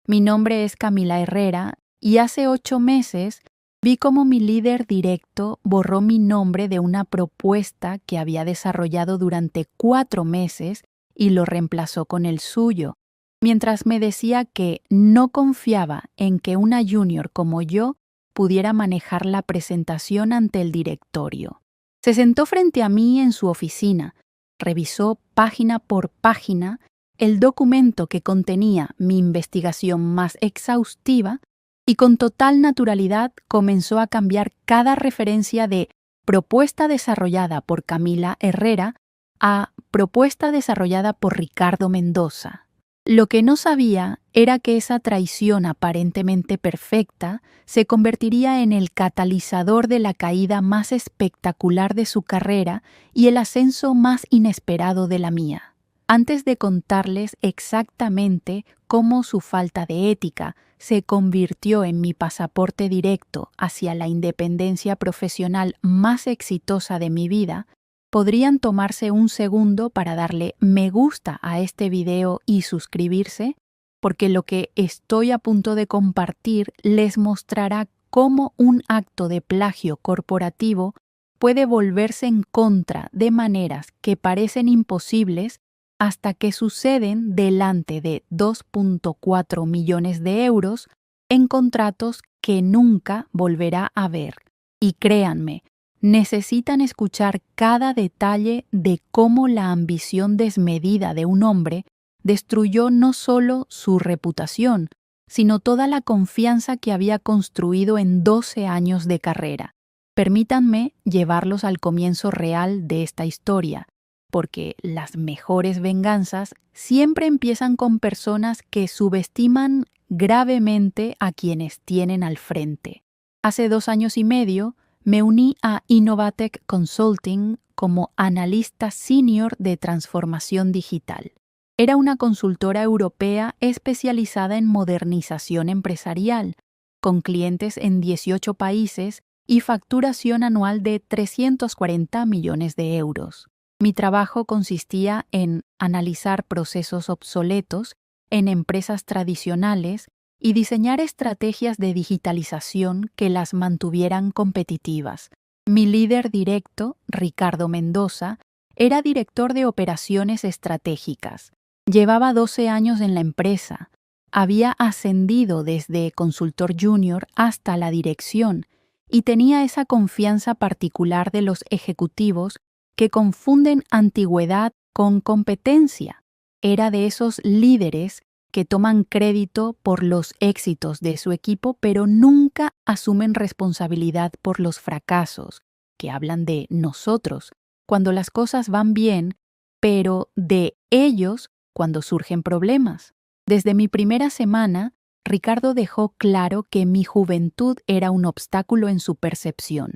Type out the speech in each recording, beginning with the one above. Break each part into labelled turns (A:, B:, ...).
A: Mi nombre es Camila Herrera y hace 8 meses vi cómo mi líder directo borró mi nombre de una propuesta que había desarrollado durante 4 meses y lo reemplazó con el suyo, mientras me decía que no confiaba en que una junior como yo pudiera manejar la presentación ante el directorio. Se sentó frente a mí en su oficina, revisó página por página el documento que contenía mi investigación más exhaustiva y con total naturalidad comenzó a cambiar cada referencia de propuesta desarrollada por Camila Herrera a propuesta desarrollada por Ricardo Mendoza. Lo que no sabía era que esa traición aparentemente perfecta se convertiría en el catalizador de la caída más espectacular de su carrera y el ascenso más inesperado de la mía. Antes de contarles exactamente cómo su falta de ética se convirtió en mi pasaporte directo hacia la independencia profesional más exitosa de mi vida, ¿podrían tomarse un segundo para darle me gusta a este video y suscribirse? Porque lo que estoy a punto de compartir les mostrará cómo un acto de plagio corporativo puede volverse en contra de maneras que parecen imposibles hasta que suceden delante de 2.4 millones de euros en contratos que nunca volverá a ver. Y créanme, necesitan escuchar cada detalle de cómo la ambición desmedida de un hombre destruyó no solo su reputación, sino toda la confianza que había construido en 12 años de carrera. Permítanme llevarlos al comienzo real de esta historia, porque las mejores venganzas siempre empiezan con personas que subestiman gravemente a quienes tienen al frente. Hace 2 años y medio, me uní a Innovatec Consulting como analista senior de transformación digital. Era una consultora europea especializada en modernización empresarial, con clientes en 18 países y facturación anual de 340 millones de euros. Mi trabajo consistía en analizar procesos obsoletos en empresas tradicionales y diseñar estrategias de digitalización que las mantuvieran competitivas. Mi líder directo, Ricardo Mendoza, era director de operaciones estratégicas. Llevaba 12 años en la empresa. Había ascendido desde consultor junior hasta la dirección y tenía esa confianza particular de los ejecutivos que confunden antigüedad con competencia. Era de esos líderes que toman crédito por los éxitos de su equipo, pero nunca asumen responsabilidad por los fracasos, que hablan de nosotros cuando las cosas van bien, pero de ellos cuando surgen problemas. Desde mi primera semana, Ricardo dejó claro que mi juventud era un obstáculo en su percepción.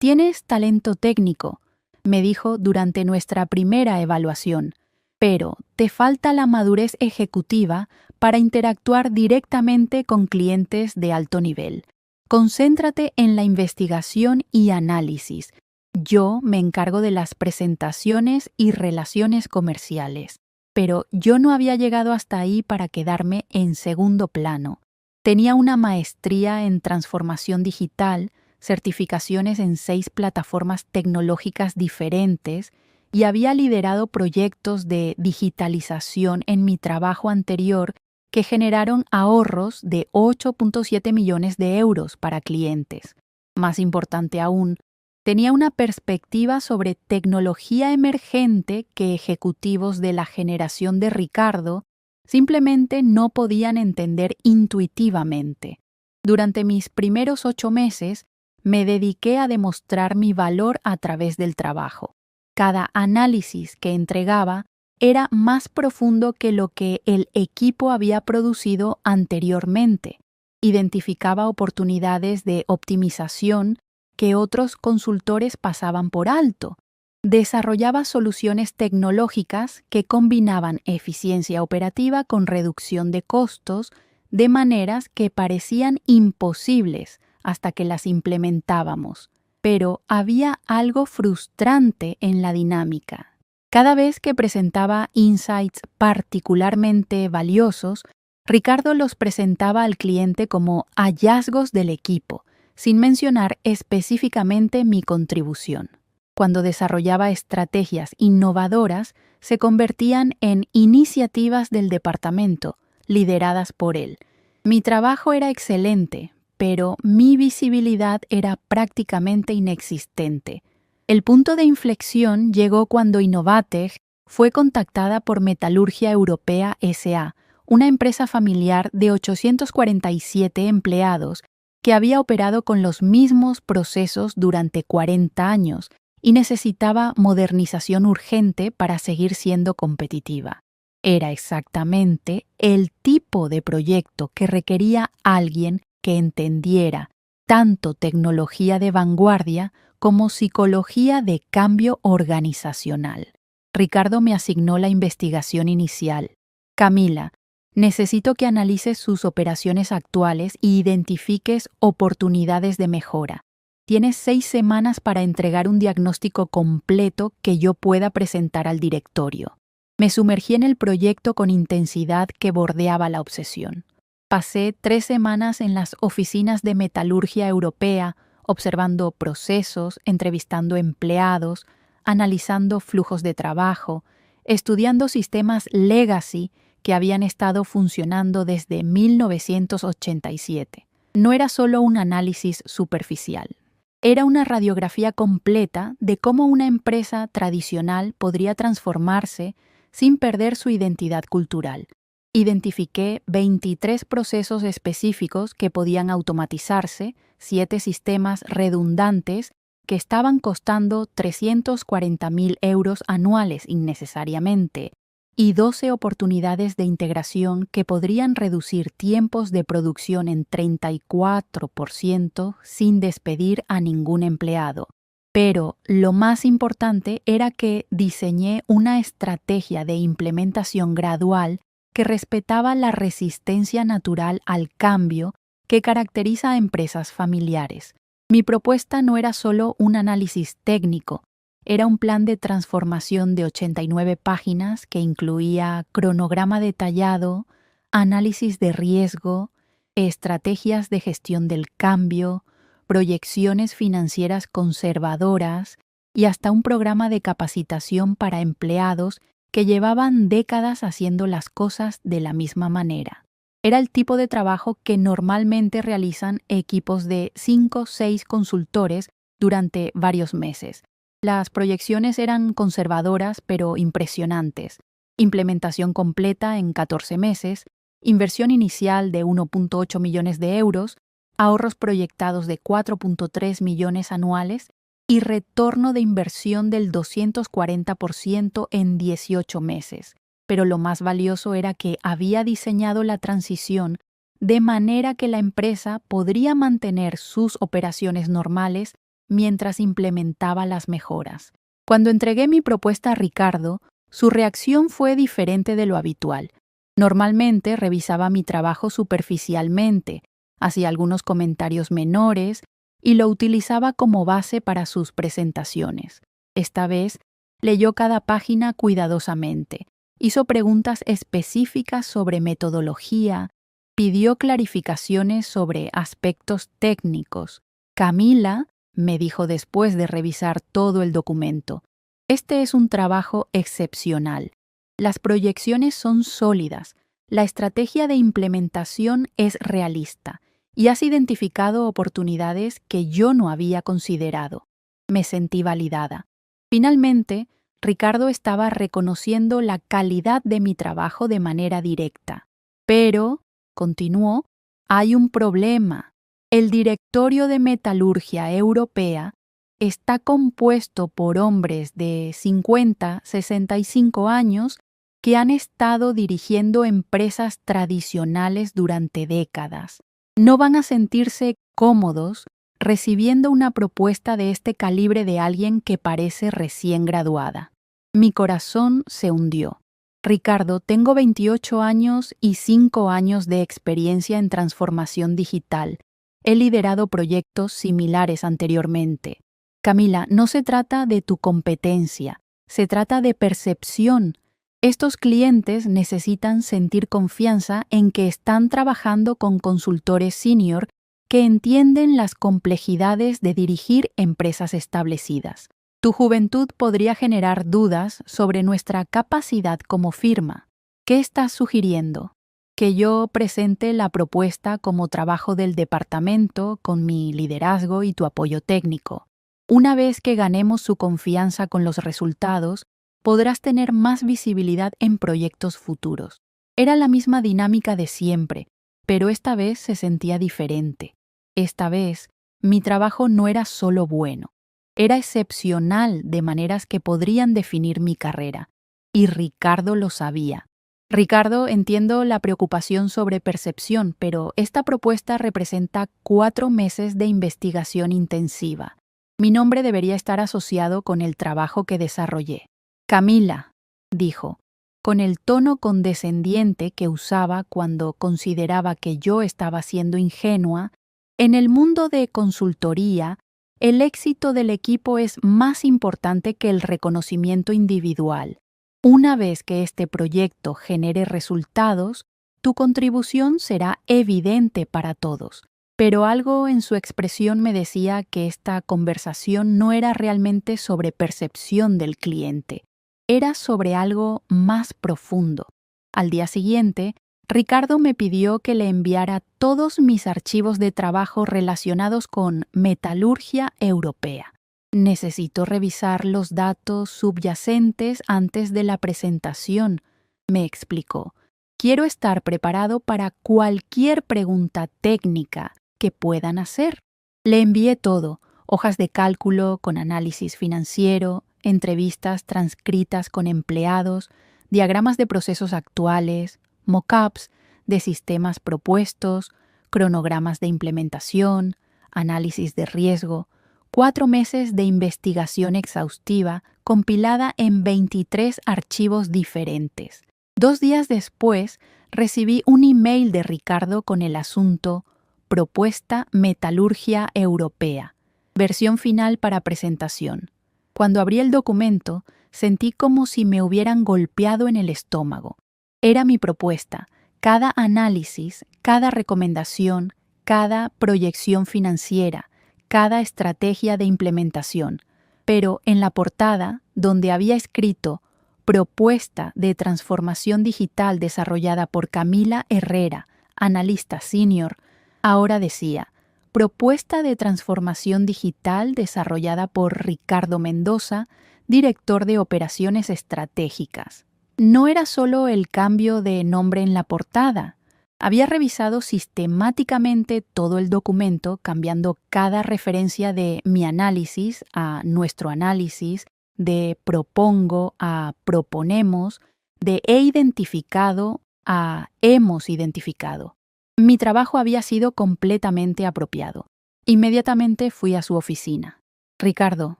A: «Tienes talento técnico», me dijo durante nuestra primera evaluación, «pero te falta la madurez ejecutiva para interactuar directamente con clientes de alto nivel. Concéntrate en la investigación y análisis. Yo me encargo de las presentaciones y relaciones comerciales». Pero yo no había llegado hasta ahí para quedarme en segundo plano. Tenía una maestría en transformación digital, certificaciones en 6 plataformas tecnológicas diferentes y había liderado proyectos de digitalización en mi trabajo anterior que generaron ahorros de 8.7 millones de euros para clientes. Más importante aún, tenía una perspectiva sobre tecnología emergente que ejecutivos de la generación de Ricardo simplemente no podían entender intuitivamente. Durante mis primeros 8 meses, me dediqué a demostrar mi valor a través del trabajo. Cada análisis que entregaba era más profundo que lo que el equipo había producido anteriormente. Identificaba oportunidades de optimización que otros consultores pasaban por alto. Desarrollaba soluciones tecnológicas que combinaban eficiencia operativa con reducción de costos de maneras que parecían imposibles hasta que las implementábamos. Pero había algo frustrante en la dinámica. Cada vez que presentaba insights particularmente valiosos, Ricardo los presentaba al cliente como hallazgos del equipo, sin mencionar específicamente mi contribución. Cuando desarrollaba estrategias innovadoras, se convertían en iniciativas del departamento, lideradas por él. Mi trabajo era excelente, pero mi visibilidad era prácticamente inexistente. El punto de inflexión llegó cuando Innovatech fue contactada por Metalurgia Europea S.A., una empresa familiar de 847 empleados que había operado con los mismos procesos durante 40 años y necesitaba modernización urgente para seguir siendo competitiva. Era exactamente el tipo de proyecto que requería alguien que entendiera tanto tecnología de vanguardia como psicología de cambio organizacional. Ricardo me asignó la investigación inicial. Camila, necesito que analices sus operaciones actuales y identifiques oportunidades de mejora. Tienes 6 semanas para entregar un diagnóstico completo que yo pueda presentar al directorio. Me sumergí en el proyecto con intensidad que bordeaba la obsesión. Pasé 3 semanas en las oficinas de Metalurgia Europea, observando procesos, entrevistando empleados, analizando flujos de trabajo, estudiando sistemas legacy que habían estado funcionando desde 1987. No era solo un análisis superficial. Era una radiografía completa de cómo una empresa tradicional podría transformarse sin perder su identidad cultural. Identifiqué 23 procesos específicos que podían automatizarse, 7 sistemas redundantes que estaban costando 340.000 euros anuales innecesariamente, y 12 oportunidades de integración que podrían reducir tiempos de producción en 34% sin despedir a ningún empleado. Pero lo más importante era que diseñé una estrategia de implementación gradual que respetaba la resistencia natural al cambio que caracteriza a empresas familiares. Mi propuesta no era solo un análisis técnico, era un plan de transformación de 89 páginas que incluía cronograma detallado, análisis de riesgo, estrategias de gestión del cambio, proyecciones financieras conservadoras y hasta un programa de capacitación para empleados que llevaban décadas haciendo las cosas de la misma manera. Era el tipo de trabajo que normalmente realizan equipos de 5 o 6 consultores durante varios meses. Las proyecciones eran conservadoras pero impresionantes. Implementación completa en 14 meses, inversión inicial de 1.8 millones de euros, ahorros proyectados de 4.3 millones anuales y retorno de inversión del 240% en 18 meses. Pero lo más valioso era que había diseñado la transición de manera que la empresa podría mantener sus operaciones normales mientras implementaba las mejoras. Cuando entregué mi propuesta a Ricardo, su reacción fue diferente de lo habitual. Normalmente revisaba mi trabajo superficialmente, hacía algunos comentarios menores y lo utilizaba como base para sus presentaciones. Esta vez leyó cada página cuidadosamente, hizo preguntas específicas sobre metodología, pidió clarificaciones sobre aspectos técnicos. Camila, me dijo después de revisar todo el documento, este es un trabajo excepcional. Las proyecciones son sólidas, la estrategia de implementación es realista y has identificado oportunidades que yo no había considerado. Me sentí validada. Finalmente, Ricardo estaba reconociendo la calidad de mi trabajo de manera directa. Pero, continuó, hay un problema. El directorio de Metalurgia Europea está compuesto por hombres de 50, 65 años que han estado dirigiendo empresas tradicionales durante décadas. No van a sentirse cómodos recibiendo una propuesta de este calibre de alguien que parece recién graduada. Mi corazón se hundió. Ricardo, tengo 28 años y 5 años de experiencia en transformación digital. He liderado proyectos similares anteriormente. Camila, no se trata de tu competencia, se trata de percepción. Estos clientes necesitan sentir confianza en que están trabajando con consultores senior que entienden las complejidades de dirigir empresas establecidas. Tu juventud podría generar dudas sobre nuestra capacidad como firma. ¿Qué estás sugiriendo? ¿Que yo presente la propuesta como trabajo del departamento con mi liderazgo y tu apoyo técnico? Una vez que ganemos su confianza con los resultados, podrás tener más visibilidad en proyectos futuros. Era la misma dinámica de siempre, pero esta vez se sentía diferente. Esta vez, mi trabajo no era solo bueno, era excepcional de maneras que podrían definir mi carrera. Y Ricardo lo sabía. Ricardo, entiendo la preocupación sobre percepción, pero esta propuesta representa 4 meses de investigación intensiva. Mi nombre debería estar asociado con el trabajo que desarrollé. Camila, dijo, con el tono condescendiente que usaba cuando consideraba que yo estaba siendo ingenua, en el mundo de consultoría, el éxito del equipo es más importante que el reconocimiento individual. Una vez que este proyecto genere resultados, tu contribución será evidente para todos. Pero algo en su expresión me decía que esta conversación no era realmente sobre percepción del cliente. Era sobre algo más profundo. Al día siguiente, Ricardo me pidió que le enviara todos mis archivos de trabajo relacionados con metalurgia europea. Necesito revisar los datos subyacentes antes de la presentación, me explicó. Quiero estar preparado para cualquier pregunta técnica que puedan hacer. Le envié todo, hojas de cálculo con análisis financiero, entrevistas transcritas con empleados, diagramas de procesos actuales, mock-ups de sistemas propuestos, cronogramas de implementación, análisis de riesgo, 4 meses de investigación exhaustiva compilada en 23 archivos diferentes. 2 días después, recibí un email de Ricardo con el asunto Propuesta Metalurgia Europea, versión final para presentación. Cuando abrí el documento, sentí como si me hubieran golpeado en el estómago. Era mi propuesta, cada análisis, cada recomendación, cada proyección financiera, cada estrategia de implementación. Pero en la portada, donde había escrito Propuesta de transformación digital desarrollada por Camila Herrera, analista senior, ahora decía Propuesta de transformación digital desarrollada por Ricardo Mendoza, director de operaciones estratégicas. No era solo el cambio de nombre en la portada. Había revisado sistemáticamente todo el documento, cambiando cada referencia de mi análisis a nuestro análisis, de propongo a proponemos, de he identificado a hemos identificado. Mi trabajo había sido completamente apropiado. Inmediatamente fui a su oficina. Ricardo,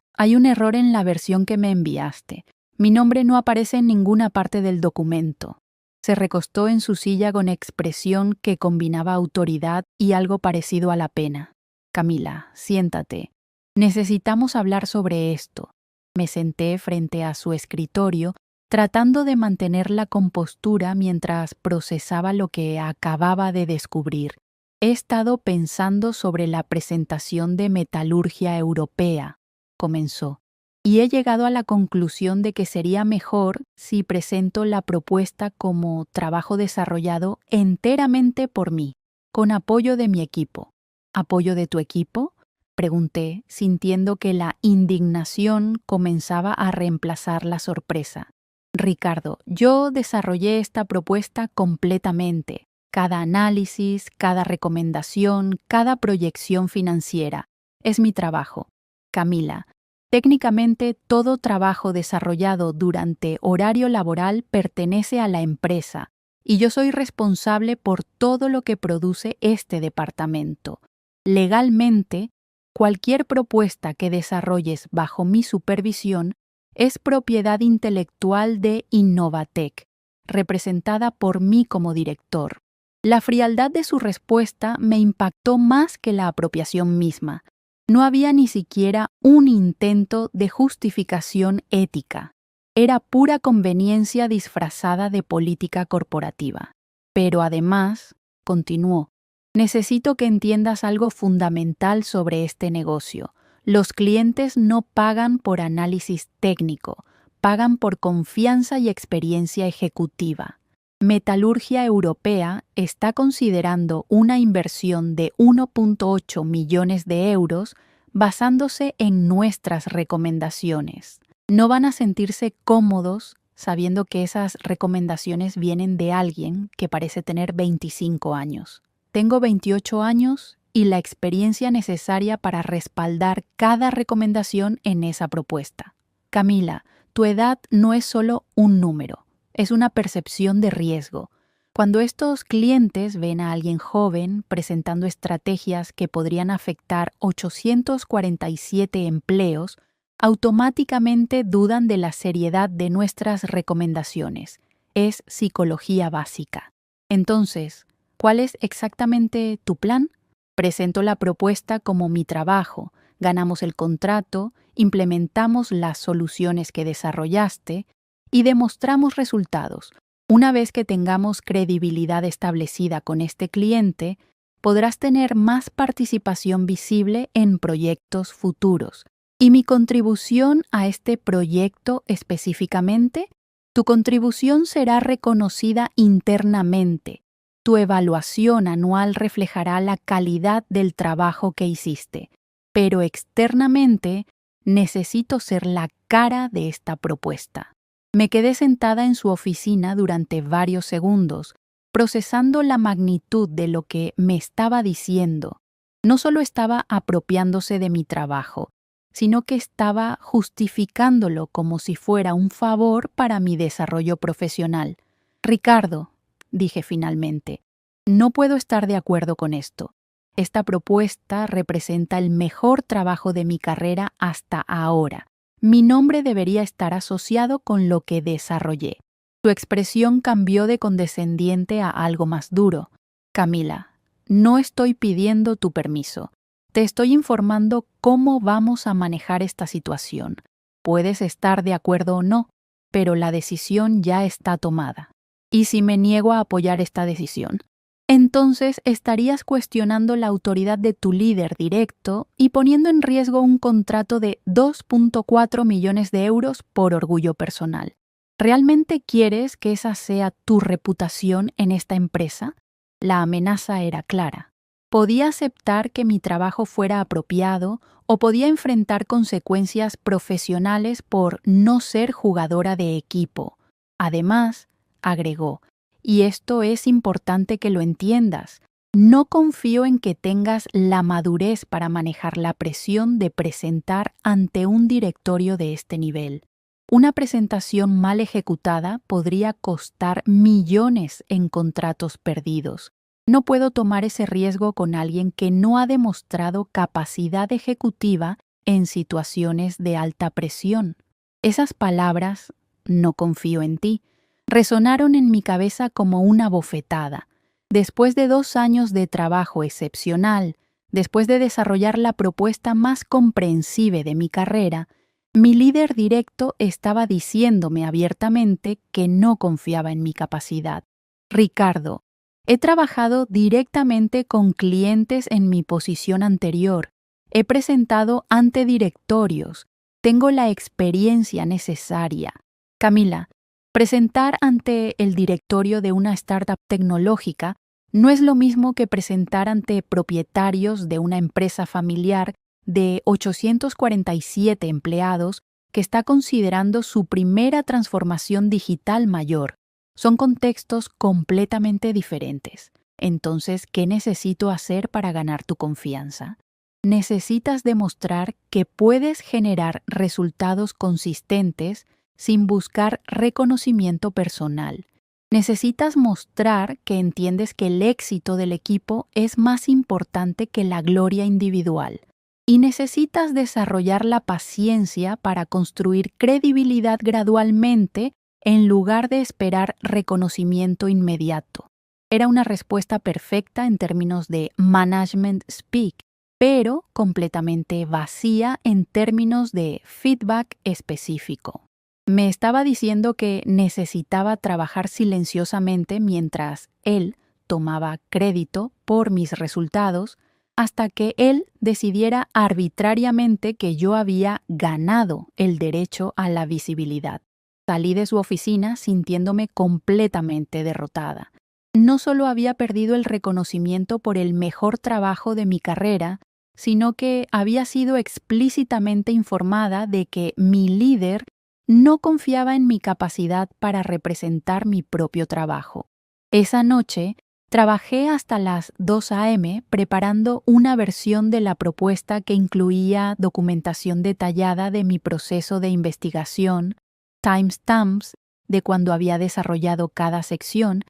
A: hay un error en la versión que me enviaste. Mi nombre no aparece en ninguna parte del documento. Se recostó en su silla con expresión que combinaba autoridad y algo parecido a la pena. Camila, siéntate. Necesitamos hablar sobre esto. Me senté frente a su escritorio, tratando de mantener la compostura mientras procesaba lo que acababa de descubrir. He estado pensando sobre la presentación de metalurgia europea, comenzó, y he llegado a la conclusión de que sería mejor si presento la propuesta como trabajo desarrollado enteramente por mí, con apoyo de mi equipo. ¿Apoyo de tu equipo?, pregunté, sintiendo que la indignación comenzaba a reemplazar la sorpresa. Ricardo, yo desarrollé esta propuesta completamente. Cada análisis, cada recomendación, cada proyección financiera. Es mi trabajo. Camila, técnicamente todo trabajo desarrollado durante horario laboral pertenece a la empresa y yo soy responsable por todo lo que produce este departamento. Legalmente, cualquier propuesta que desarrolles bajo mi supervisión es propiedad intelectual de Innovatec, representada por mí como director. La frialdad de su respuesta me impactó más que la apropiación misma. No había ni siquiera un intento de justificación ética. Era pura conveniencia disfrazada de política corporativa. Pero además, continuó, necesito que entiendas algo fundamental sobre este negocio. Los clientes no pagan por análisis técnico, pagan por confianza y experiencia ejecutiva. Metalurgia Europea está considerando una inversión de 1.8 millones de euros basándose en nuestras recomendaciones. No van a sentirse cómodos sabiendo que esas recomendaciones vienen de alguien que parece tener 25 años. Tengo 28 años y la experiencia necesaria para respaldar cada recomendación en esa propuesta. Camila, tu edad no es solo un número, es una percepción de riesgo. Cuando estos clientes ven a alguien joven presentando estrategias que podrían afectar 847 empleos, automáticamente dudan de la seriedad de nuestras recomendaciones. Es psicología básica. Entonces, ¿cuál es exactamente tu plan? Presento la propuesta como mi trabajo, ganamos el contrato, implementamos las soluciones que desarrollaste y demostramos resultados. Una vez que tengamos credibilidad establecida con este cliente, podrás tener más participación visible en proyectos futuros. ¿Y mi contribución a este proyecto específicamente? Tu contribución será reconocida internamente. Tu evaluación anual reflejará la calidad del trabajo que hiciste, pero externamente necesito ser la cara de esta propuesta. Me quedé sentada en su oficina durante varios segundos, procesando la magnitud de lo que me estaba diciendo. No solo estaba apropiándose de mi trabajo, sino que estaba justificándolo como si fuera un favor para mi desarrollo profesional. Ricardo, dije finalmente, no puedo estar de acuerdo con esto. Esta propuesta representa el mejor trabajo de mi carrera hasta ahora. Mi nombre debería estar asociado con lo que desarrollé. Su expresión cambió de condescendiente a algo más duro. Camila, no estoy pidiendo tu permiso. Te estoy informando cómo vamos a manejar esta situación. Puedes estar de acuerdo o no, pero la decisión ya está tomada. ¿Y si me niego a apoyar esta decisión? Entonces estarías cuestionando la autoridad de tu líder directo y poniendo en riesgo un contrato de 2.4 millones de euros por orgullo personal. ¿Realmente quieres que esa sea tu reputación en esta empresa? La amenaza era clara. Podía aceptar que mi trabajo fuera apropiado o podía enfrentar consecuencias profesionales por no ser jugadora de equipo. Además, agregó, y esto es importante que lo entiendas, no confío en que tengas la madurez para manejar la presión de presentar ante un directorio de este nivel. Una presentación mal ejecutada podría costar millones en contratos perdidos. No puedo tomar ese riesgo con alguien que no ha demostrado capacidad ejecutiva en situaciones de alta presión. Esas palabras, no confío en ti, resonaron en mi cabeza como una bofetada. Después de 2 años de trabajo excepcional, después de desarrollar la propuesta más comprensible de mi carrera, mi líder directo estaba diciéndome abiertamente que no confiaba en mi capacidad. Ricardo, he trabajado directamente con clientes en mi posición anterior. He presentado ante directorios. Tengo la experiencia necesaria. Camila, presentar ante el directorio de una startup tecnológica no es lo mismo que presentar ante propietarios de una empresa familiar de 847 empleados que está considerando su primera transformación digital mayor. Son contextos completamente diferentes. Entonces, ¿qué necesito hacer para ganar tu confianza? Necesitas demostrar que puedes generar resultados consistentes sin buscar reconocimiento personal. Necesitas mostrar que entiendes que el éxito del equipo es más importante que la gloria individual. Y necesitas desarrollar la paciencia para construir credibilidad gradualmente en lugar de esperar reconocimiento inmediato. Era una respuesta perfecta en términos de management speak, pero completamente vacía en términos de feedback específico. Me estaba diciendo que necesitaba trabajar silenciosamente mientras él tomaba crédito por mis resultados hasta que él decidiera arbitrariamente que yo había ganado el derecho a la visibilidad. Salí de su oficina sintiéndome completamente derrotada. No solo había perdido el reconocimiento por el mejor trabajo de mi carrera, sino que había sido explícitamente informada de que mi líder no confiaba en mi capacidad para representar mi propio trabajo. Esa noche, trabajé hasta las 2 a.m. preparando una versión de la propuesta que incluía documentación detallada de mi proceso de investigación, timestamps de cuando había desarrollado cada sección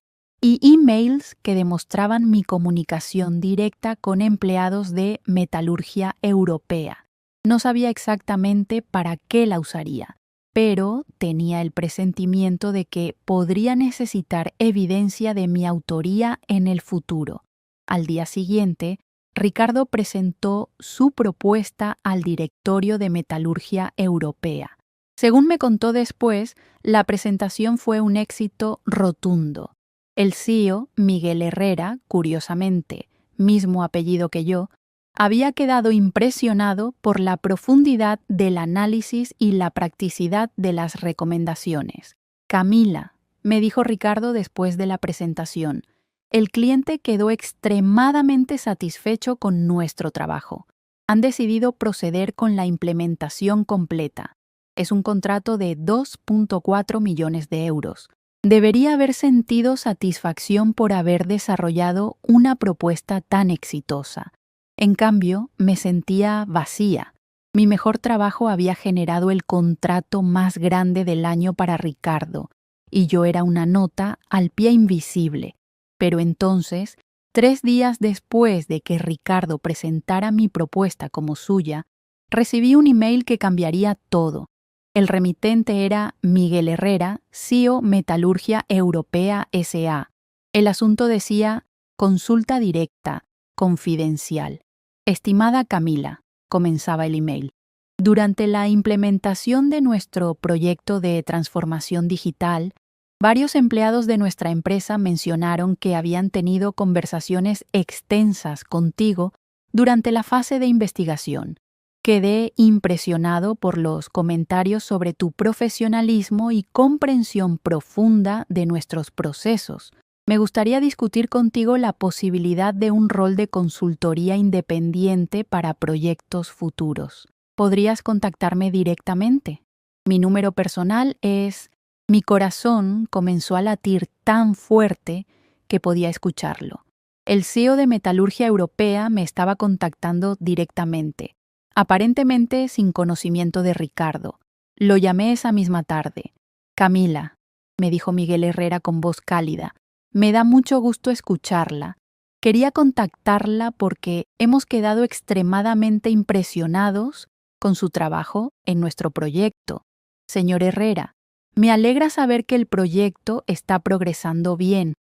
A: y emails que demostraban mi comunicación directa con empleados de Metalurgia Europea. No sabía exactamente para qué la usaría, pero tenía el presentimiento de que podría necesitar evidencia de mi autoría en el futuro. Al día siguiente, Ricardo presentó su propuesta al directorio de Metalurgia Europea. Según me contó después, la presentación fue un éxito rotundo. El CEO, Miguel Herrera, curiosamente, mismo apellido que yo, había quedado impresionado por la profundidad del análisis y la practicidad de las recomendaciones. Camila, me dijo Ricardo después de la presentación, el cliente quedó extremadamente satisfecho con nuestro trabajo. Han decidido proceder con la implementación completa. Es un contrato de 2.4 millones de euros. Debería haber sentido satisfacción por haber desarrollado una propuesta tan exitosa. En cambio, me sentía vacía. Mi mejor trabajo había generado el contrato más grande del año para Ricardo, y yo era una nota al pie invisible. Pero entonces, 3 días después de que Ricardo presentara mi propuesta como suya, recibí un email que cambiaría todo. El remitente era Miguel Herrera, CEO Metalurgia Europea S.A. El asunto decía consulta directa, confidencial. Estimada Camila, comenzaba el email, durante la implementación de nuestro proyecto de transformación digital, varios empleados de nuestra empresa mencionaron que habían tenido conversaciones extensas contigo durante la fase de investigación. Quedé impresionado por los comentarios sobre tu profesionalismo y comprensión profunda de nuestros procesos. Me gustaría discutir contigo la posibilidad de un rol de consultoría independiente para proyectos futuros. ¿Podrías contactarme directamente? Mi número personal es... Mi corazón comenzó a latir tan fuerte que podía escucharlo. El CEO de Metalurgia Europea me estaba contactando directamente, aparentemente sin conocimiento de Ricardo. Lo llamé esa misma tarde. Camila, me dijo Miguel Herrera con voz cálida, me da mucho gusto escucharla. Quería contactarla porque hemos quedado extremadamente impresionados con su trabajo en nuestro proyecto. Señor Herrera, me alegra saber que el proyecto está progresando bien.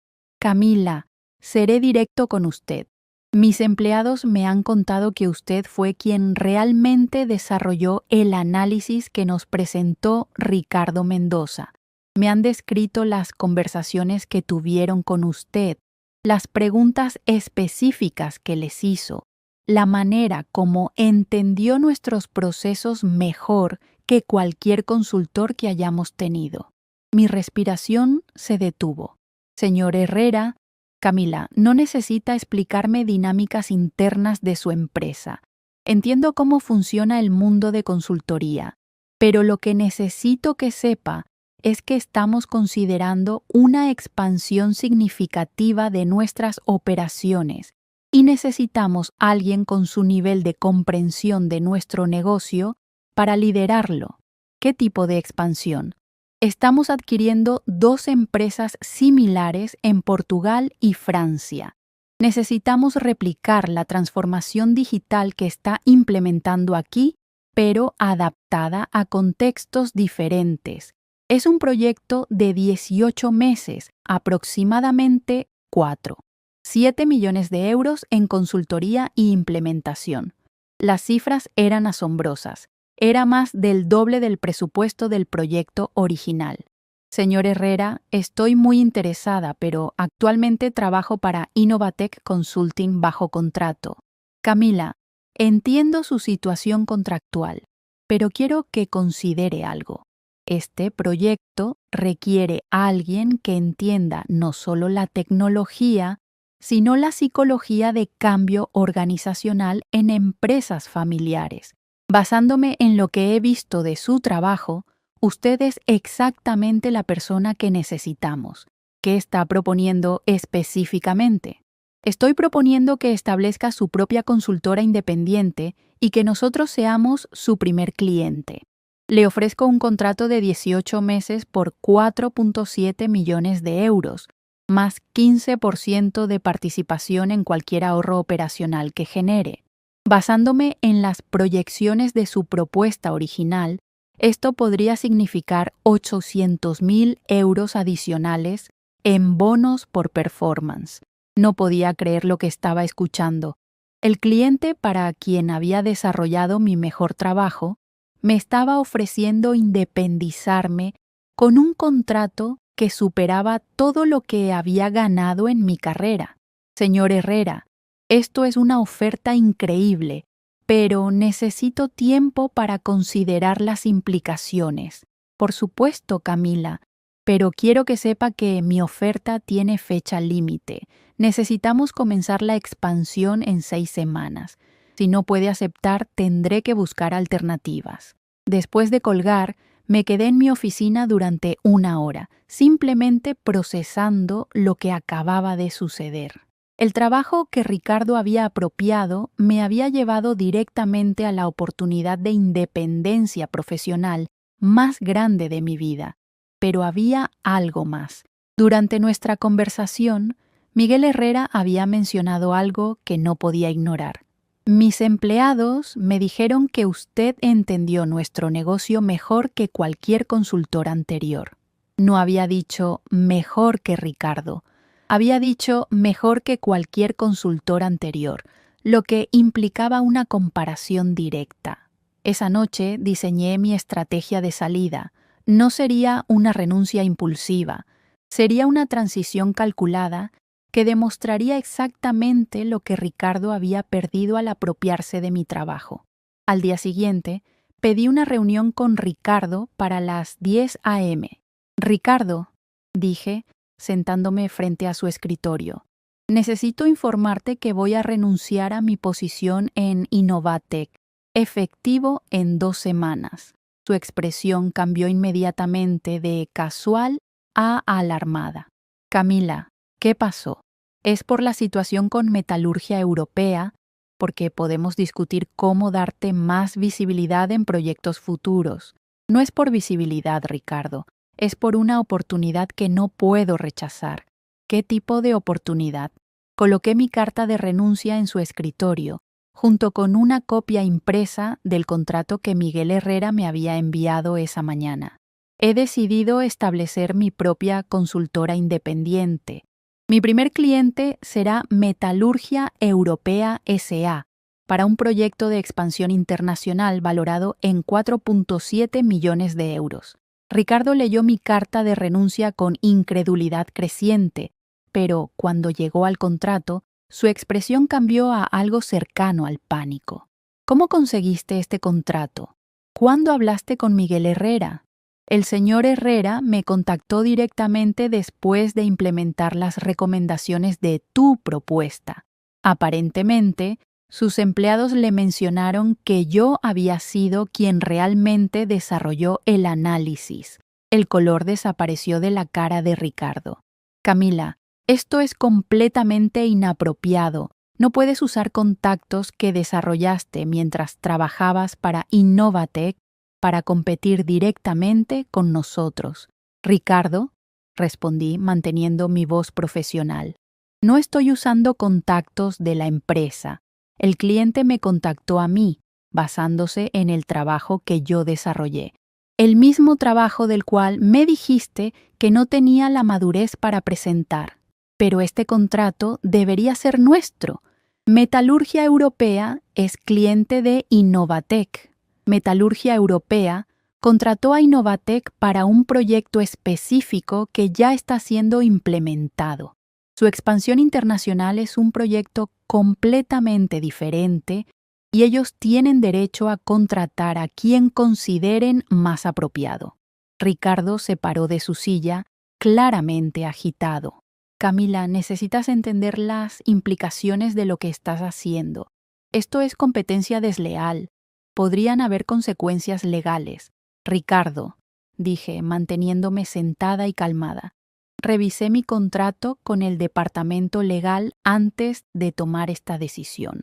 A: Camila, seré directo con usted. Mis empleados me han contado que usted fue quien realmente desarrolló el análisis que nos presentó Ricardo Mendoza. Me han descrito las conversaciones que tuvieron con usted, las preguntas específicas que les hizo, la manera como entendió nuestros procesos mejor que cualquier consultor que hayamos tenido. Mi respiración se detuvo. Señor Herrera, Camila, no necesita explicarme dinámicas internas de su empresa. Entiendo cómo funciona el mundo de consultoría, pero lo que necesito que sepa es que estamos considerando una expansión significativa de nuestras operaciones y necesitamos alguien con su nivel de comprensión de nuestro negocio para liderarlo. ¿Qué tipo de expansión? Estamos adquiriendo 2 empresas similares en Portugal y Francia. Necesitamos replicar la transformación digital que está implementando aquí, pero adaptada a contextos diferentes. Es un proyecto de 18 meses, aproximadamente 4. 7 millones de euros en consultoría y implementación. Las cifras eran asombrosas. Era más del doble del presupuesto del proyecto original. Señor Herrera, estoy muy interesada, pero actualmente trabajo para Innovatec Consulting bajo contrato. Camila, entiendo su situación contractual, pero quiero que considere algo. Este proyecto requiere a alguien que entienda no solo la tecnología, sino la psicología de cambio organizacional en empresas familiares. Basándome en lo que he visto de su trabajo, usted es exactamente la persona que necesitamos. ¿Qué está proponiendo específicamente? Estoy proponiendo que establezca su propia consultora independiente y que nosotros seamos su primer cliente. Le ofrezco un contrato de 18 meses por 4.7 millones de euros, más 15% de participación en cualquier ahorro operacional que genere. Basándome en las proyecciones de su propuesta original, esto podría significar 800.000 euros adicionales en bonos por performance. No podía creer lo que estaba escuchando. El cliente para quien había desarrollado mi mejor trabajo me estaba ofreciendo independizarme con un contrato que superaba todo lo que había ganado en mi carrera. Señor Herrera, esto es una oferta increíble, pero necesito tiempo para considerar las implicaciones. Por supuesto, Camila, pero quiero que sepa que mi oferta tiene fecha límite. Necesitamos comenzar la expansión en 6 semanas. Si no puede aceptar, tendré que buscar alternativas. Después de colgar, me quedé en mi oficina durante 1 hora, simplemente procesando lo que acababa de suceder. El trabajo que Ricardo había apropiado me había llevado directamente a la oportunidad de independencia profesional más grande de mi vida. Pero había algo más. Durante nuestra conversación, Miguel Herrera había mencionado algo que no podía ignorar. Mis empleados me dijeron que usted entendió nuestro negocio mejor que cualquier consultor anterior. No había dicho mejor que Ricardo, había dicho mejor que cualquier consultor anterior, lo que implicaba una comparación directa. Esa noche diseñé mi estrategia de salida. No sería una renuncia impulsiva, sería una transición calculada que demostraría exactamente lo que Ricardo había perdido al apropiarse de mi trabajo. Al día siguiente, pedí una reunión con Ricardo para las 10 a.m. Ricardo, dije, sentándome frente a su escritorio, necesito informarte que voy a renunciar a mi posición en Innovatec, efectivo en 2 semanas. Su expresión cambió inmediatamente de casual a alarmada. Camila, ¿qué pasó? ¿Es por la situación con Metalurgia Europea? Porque podemos discutir cómo darte más visibilidad en proyectos futuros. No es por visibilidad, Ricardo. Es por una oportunidad que no puedo rechazar. ¿Qué tipo de oportunidad? Coloqué mi carta de renuncia en su escritorio, junto con una copia impresa del contrato que Miguel Herrera me había enviado esa mañana. He decidido establecer mi propia consultora independiente. Mi primer cliente será Metalurgia Europea S.A., para un proyecto de expansión internacional valorado en 4.7 millones de euros. Ricardo leyó mi carta de renuncia con incredulidad creciente, pero cuando llegó al contrato, su expresión cambió a algo cercano al pánico. ¿Cómo conseguiste este contrato? ¿Cuándo hablaste con Miguel Herrera? El señor Herrera me contactó directamente después de implementar las recomendaciones de tu propuesta. Aparentemente, sus empleados le mencionaron que yo había sido quien realmente desarrolló el análisis. El color desapareció de la cara de Ricardo. Camila, esto es completamente inapropiado. No puedes usar contactos que desarrollaste mientras trabajabas para Innovatec para competir directamente con nosotros. Ricardo, respondí manteniendo mi voz profesional. No estoy usando contactos de la empresa. El cliente me contactó a mí, basándose en el trabajo que yo desarrollé. El mismo trabajo del cual me dijiste que no tenía la madurez para presentar. Pero este contrato debería ser nuestro. Metalurgia Europea es cliente de Innovatec. Metalurgia Europea contrató a Innovatec para un proyecto específico que ya está siendo implementado. Su expansión internacional es un proyecto completamente diferente y ellos tienen derecho a contratar a quien consideren más apropiado. Ricardo se paró de su silla, claramente agitado. Camila, necesitas entender las implicaciones de lo que estás haciendo. Esto es competencia desleal. Podrían haber consecuencias legales. Ricardo, dije, manteniéndome sentada y calmada. Revisé mi contrato con el departamento legal antes de tomar esta decisión.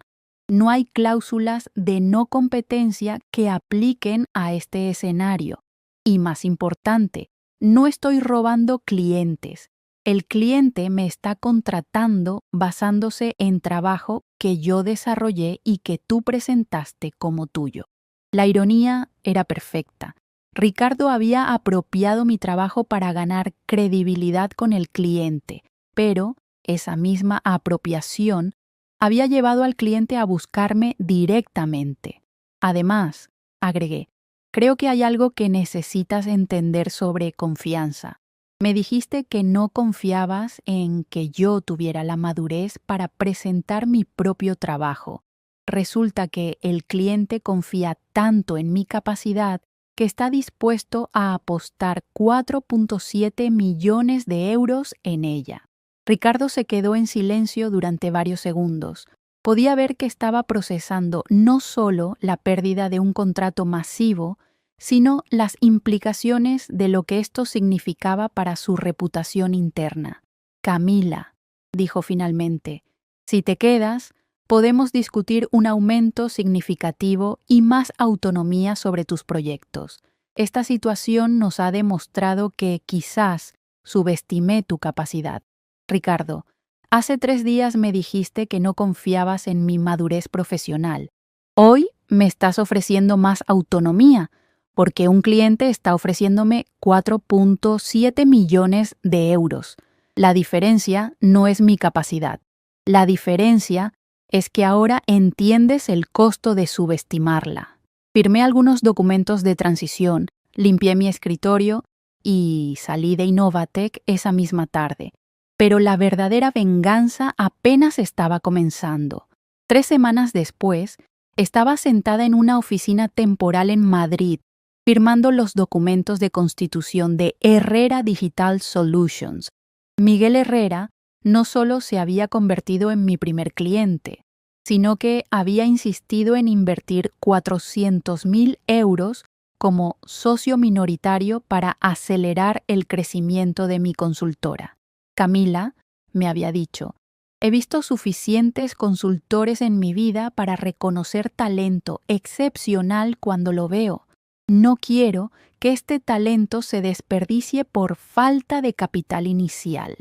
A: No hay cláusulas de no competencia que apliquen a este escenario. Y más importante, no estoy robando clientes. El cliente me está contratando basándose en trabajo que yo desarrollé y que tú presentaste como tuyo. La ironía era perfecta. Ricardo había apropiado mi trabajo para ganar credibilidad con el cliente, pero esa misma apropiación había llevado al cliente a buscarme directamente. Además, agregué, creo que hay algo que necesitas entender sobre confianza. Me dijiste que no confiabas en que yo tuviera la madurez para presentar mi propio trabajo. Resulta que el cliente confía tanto en mi capacidad que está dispuesto a apostar 4.7 millones de euros en ella. Ricardo se quedó en silencio durante varios segundos. Podía ver que estaba procesando no solo la pérdida de un contrato masivo, sino las implicaciones de lo que esto significaba para su reputación interna. Camila, dijo finalmente, si te quedas, podemos discutir un aumento significativo y más autonomía sobre tus proyectos. Esta situación nos ha demostrado que quizás subestimé tu capacidad. Ricardo, hace 3 días me dijiste que no confiabas en mi madurez profesional. Hoy me estás ofreciendo más autonomía, porque un cliente está ofreciéndome 4.7 millones de euros. La diferencia no es mi capacidad. La diferencia es que ahora entiendes el costo de subestimarla. Firmé algunos documentos de transición, limpié mi escritorio y salí de Innovatec esa misma tarde. Pero la verdadera venganza apenas estaba comenzando. 3 semanas después, estaba sentada en una oficina temporal en Madrid, firmando los documentos de constitución de Herrera Digital Solutions. Miguel Herrera no solo se había convertido en mi primer cliente, sino que había insistido en invertir 400.000 euros como socio minoritario para acelerar el crecimiento de mi consultora. Camila, me había dicho, he visto suficientes consultores en mi vida para reconocer talento excepcional cuando lo veo. No quiero que este talento se desperdicie por falta de capital inicial.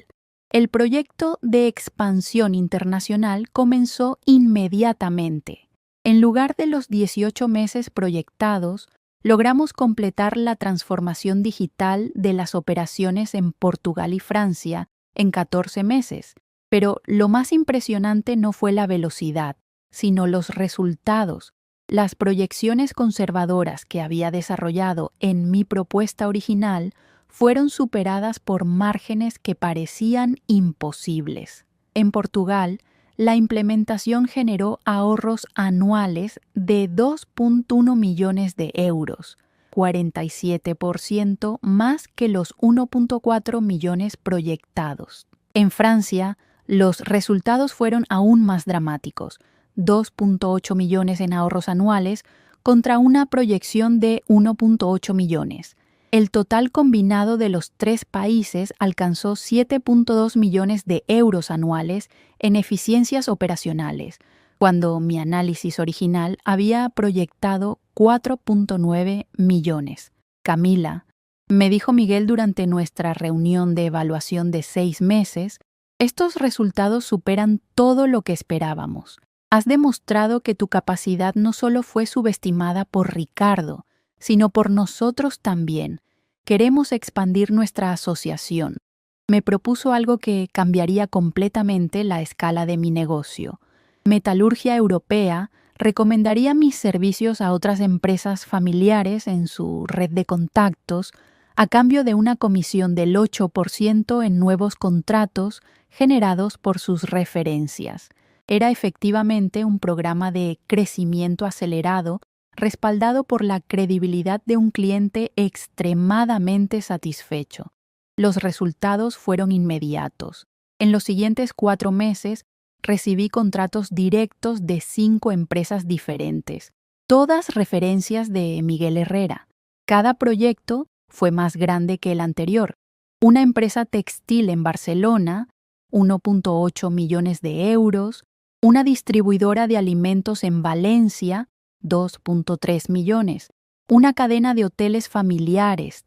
A: El proyecto de expansión internacional comenzó inmediatamente. En lugar de los 18 meses proyectados, logramos completar la transformación digital de las operaciones en Portugal y Francia en 14 meses, pero lo más impresionante no fue la velocidad, sino los resultados. Las proyecciones conservadoras que había desarrollado en mi propuesta original fueron superadas por márgenes que parecían imposibles. En Portugal, la implementación generó ahorros anuales de 2.1 millones de euros, 47% más que los 1.4 millones proyectados. En Francia, los resultados fueron aún más dramáticos, 2.8 millones en ahorros anuales contra una proyección de 1.8 millones. El total combinado de los 3 países alcanzó 7.2 millones de euros anuales en eficiencias operacionales, cuando mi análisis original había proyectado 4.9 millones. Camila, me dijo Miguel durante nuestra reunión de evaluación de 6 meses, estos resultados superan todo lo que esperábamos. Has demostrado que tu capacidad no solo fue subestimada por Ricardo, sino por nosotros también. Queremos expandir nuestra asociación. Me propuso algo que cambiaría completamente la escala de mi negocio. Metalurgia Europea recomendaría mis servicios a otras empresas familiares en su red de contactos a cambio de una comisión del 8% en nuevos contratos generados por sus referencias. Era efectivamente un programa de crecimiento acelerado respaldado por la credibilidad de un cliente extremadamente satisfecho. Los resultados fueron inmediatos. En los siguientes 4 meses, recibí contratos directos de 5 empresas diferentes, todas referencias de Miguel Herrera. Cada proyecto fue más grande que el anterior. Una empresa textil en Barcelona, 1.8 millones de euros, una distribuidora de alimentos en Valencia, 2.3 millones, una cadena de hoteles familiares,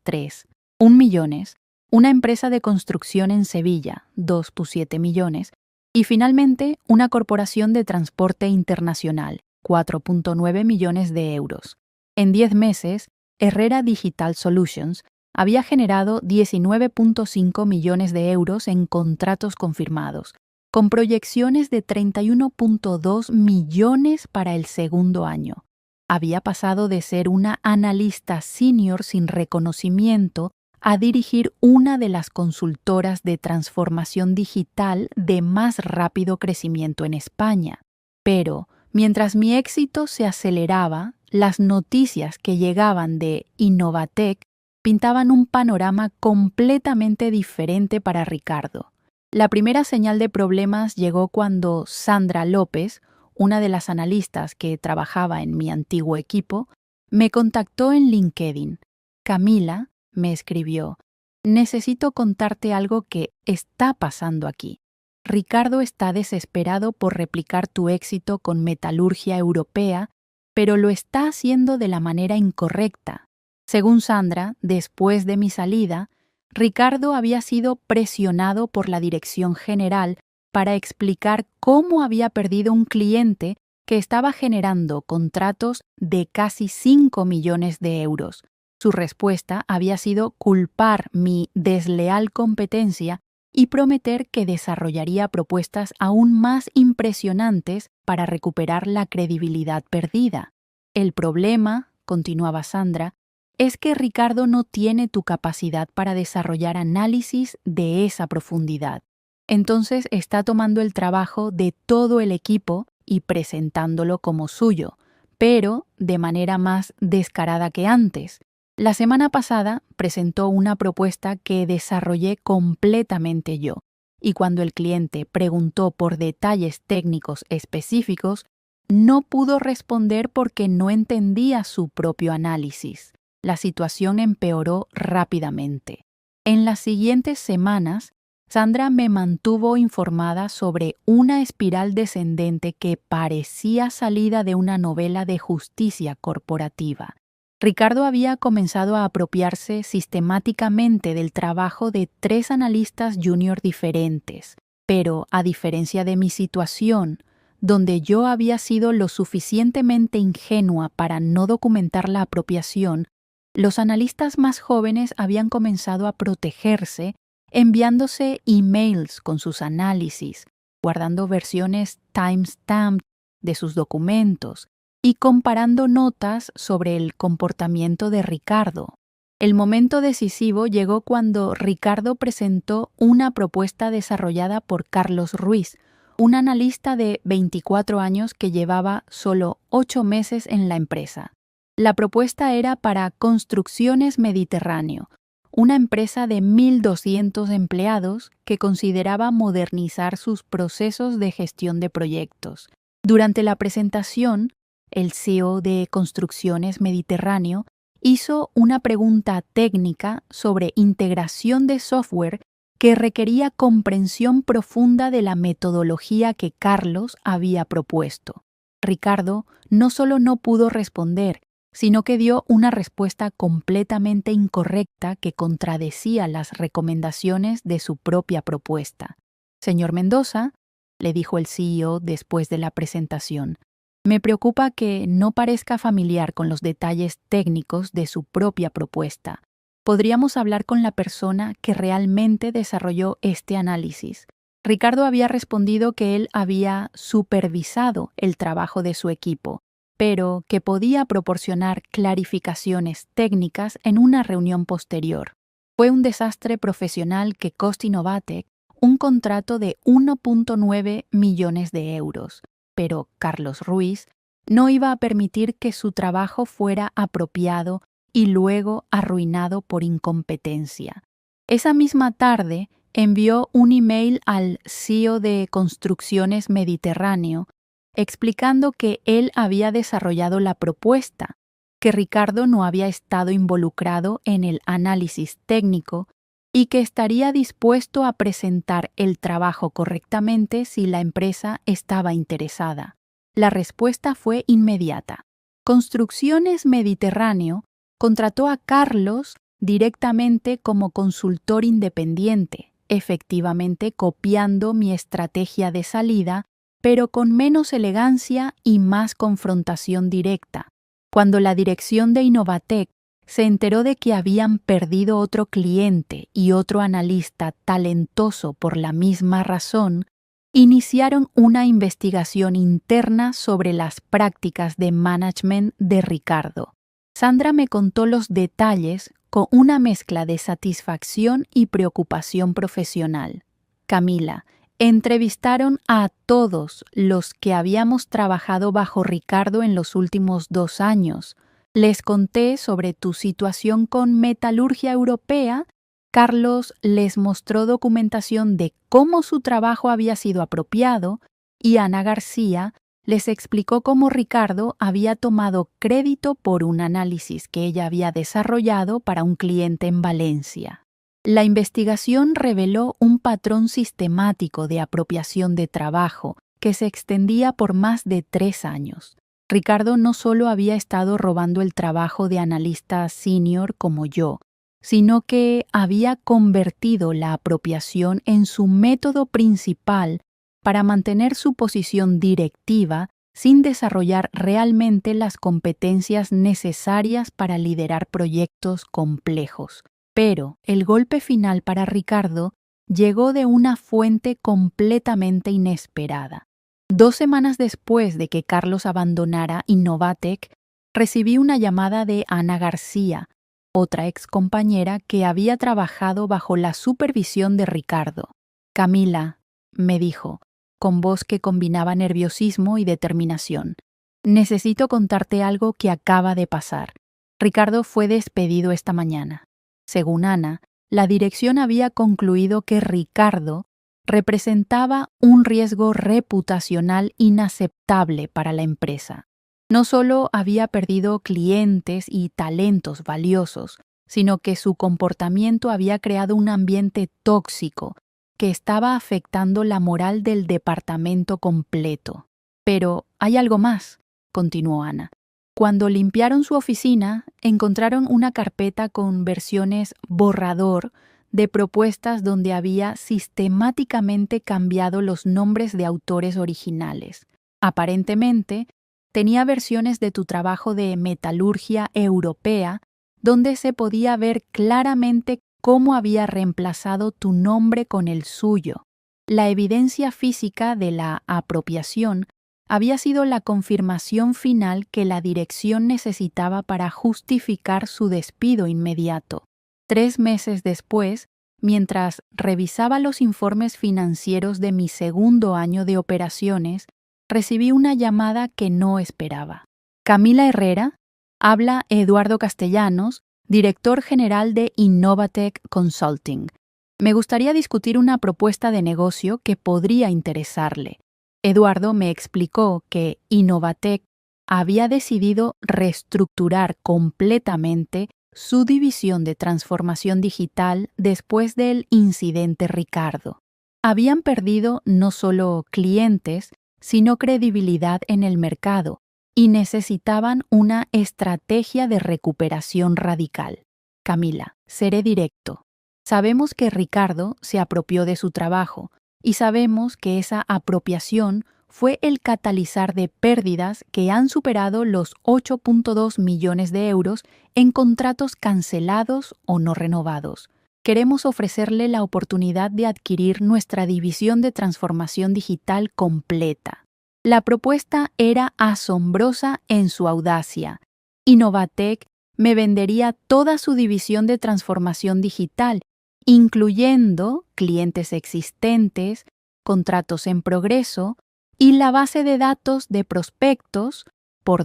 A: 1 millones, una empresa de construcción en Sevilla, 2.7 millones, y finalmente una corporación de transporte internacional, 4.9 millones de euros. En 10 meses, Herrera Digital Solutions había generado 19.5 millones de euros en contratos confirmados, con proyecciones de 31.2 millones para el segundo año. Había pasado de ser una analista senior sin reconocimiento a dirigir una de las consultoras de transformación digital de más rápido crecimiento en España. Pero, mientras mi éxito se aceleraba, las noticias que llegaban de Innovatec pintaban un panorama completamente diferente para Ricardo. La primera señal de problemas llegó cuando Sandra López, una de las analistas que trabajaba en mi antiguo equipo, me contactó en LinkedIn. Camila, me escribió, necesito contarte algo que está pasando aquí. Ricardo está desesperado por replicar tu éxito con Metalurgia Europea, pero lo está haciendo de la manera incorrecta. Según Sandra, después de mi salida, Ricardo había sido presionado por la dirección general para explicar cómo había perdido un cliente que estaba generando contratos de casi 5 millones de euros. Su respuesta había sido culpar mi desleal competencia y prometer que desarrollaría propuestas aún más impresionantes para recuperar la credibilidad perdida. El problema, continuaba Sandra, es que Ricardo no tiene tu capacidad para desarrollar análisis de esa profundidad. Entonces está tomando el trabajo de todo el equipo y presentándolo como suyo, pero de manera más descarada que antes. La semana pasada presentó una propuesta que desarrollé completamente yo, y cuando el cliente preguntó por detalles técnicos específicos, no pudo responder porque no entendía su propio análisis. La situación empeoró rápidamente. En las siguientes semanas, Sandra me mantuvo informada sobre una espiral descendente que parecía salida de una novela de justicia corporativa. Ricardo había comenzado a apropiarse sistemáticamente del trabajo de 3 analistas junior diferentes, pero a diferencia de mi situación, donde yo había sido lo suficientemente ingenua para no documentar la apropiación, los analistas más jóvenes habían comenzado a protegerse enviándose emails con sus análisis, guardando versiones timestamp de sus documentos y comparando notas sobre el comportamiento de Ricardo. El momento decisivo llegó cuando Ricardo presentó una propuesta desarrollada por Carlos Ruiz, un analista de 24 años que llevaba solo 8 meses en la empresa. La propuesta era para Construcciones Mediterráneo, una empresa de 1.200 empleados que consideraba modernizar sus procesos de gestión de proyectos. Durante la presentación, el CEO de Construcciones Mediterráneo hizo una pregunta técnica sobre integración de software que requería comprensión profunda de la metodología que Carlos había propuesto. Ricardo no solo no pudo responder, sino que dio una respuesta completamente incorrecta que contradecía las recomendaciones de su propia propuesta. Señor Mendoza, le dijo el CEO después de la presentación, me preocupa que no parezca familiar con los detalles técnicos de su propia propuesta. Podríamos hablar con la persona que realmente desarrolló este análisis. Ricardo había respondido que él había supervisado el trabajo de su equipo, pero que podía proporcionar clarificaciones técnicas en una reunión posterior. Fue un desastre profesional que costó Innovatec un contrato de 1.9 millones de euros, pero Carlos Ruiz no iba a permitir que su trabajo fuera apropiado y luego arruinado por incompetencia. Esa misma tarde envió un email al CEO de Construcciones Mediterráneo explicando que él había desarrollado la propuesta, que Ricardo no había estado involucrado en el análisis técnico y que estaría dispuesto a presentar el trabajo correctamente si la empresa estaba interesada. La respuesta fue inmediata. Construcciones Mediterráneo contrató a Carlos directamente como consultor independiente, efectivamente copiando mi estrategia de salida, pero con menos elegancia y más confrontación directa. Cuando la dirección de Innovatec se enteró de que habían perdido otro cliente y otro analista talentoso por la misma razón, iniciaron una investigación interna sobre las prácticas de management de Ricardo. Sandra me contó los detalles con una mezcla de satisfacción y preocupación profesional. Camila, entrevistaron a todos los que habíamos trabajado bajo Ricardo en los últimos 2 años. Les conté sobre tu situación con Metalurgia Europea. Carlos les mostró documentación de cómo su trabajo había sido apropiado y Ana García les explicó cómo Ricardo había tomado crédito por un análisis que ella había desarrollado para un cliente en Valencia. La investigación reveló un patrón sistemático de apropiación de trabajo que se extendía por más de 3 años. Ricardo no solo había estado robando el trabajo de analista senior como yo, sino que había convertido la apropiación en su método principal para mantener su posición directiva sin desarrollar realmente las competencias necesarias para liderar proyectos complejos. Pero el golpe final para Ricardo llegó de una fuente completamente inesperada. 2 semanas después de que Carlos abandonara Innovatec, recibí una llamada de Ana García, otra excompañera que había trabajado bajo la supervisión de Ricardo. Camila, me dijo, con voz que combinaba nerviosismo y determinación, necesito contarte algo que acaba de pasar. Ricardo fue despedido esta mañana. Según Ana, la dirección había concluido que Ricardo representaba un riesgo reputacional inaceptable para la empresa. No solo había perdido clientes y talentos valiosos, sino que su comportamiento había creado un ambiente tóxico que estaba afectando la moral del departamento completo. Pero hay algo más, continuó Ana. Cuando limpiaron su oficina, encontraron una carpeta con versiones borrador de propuestas donde había sistemáticamente cambiado los nombres de autores originales. Aparentemente, tenía versiones de tu trabajo de Metalurgia Europea donde se podía ver claramente cómo había reemplazado tu nombre con el suyo. La evidencia física de la apropiación había sido la confirmación final que la dirección necesitaba para justificar su despido inmediato. 3 meses después, mientras revisaba los informes financieros de mi segundo año de operaciones, recibí una llamada que no esperaba. Camila Herrera, habla Eduardo Castellanos, director general de Innovatec Consulting. Me gustaría discutir una propuesta de negocio que podría interesarle. Eduardo me explicó que Innovatec había decidido reestructurar completamente su división de transformación digital después del incidente Ricardo. Habían perdido no solo clientes, sino credibilidad en el mercado y necesitaban una estrategia de recuperación radical. Camila, seré directo. Sabemos que Ricardo se apropió de su trabajo y sabemos que esa apropiación fue el catalizador de pérdidas que han superado los 8.2 millones de euros en contratos cancelados o no renovados. queremos ofrecerle la oportunidad de adquirir nuestra división de transformación digital completa. La propuesta era asombrosa en su audacia. Innovatec me vendería toda su división de transformación digital, incluyendo clientes existentes, contratos en progreso y la base de datos de prospectos por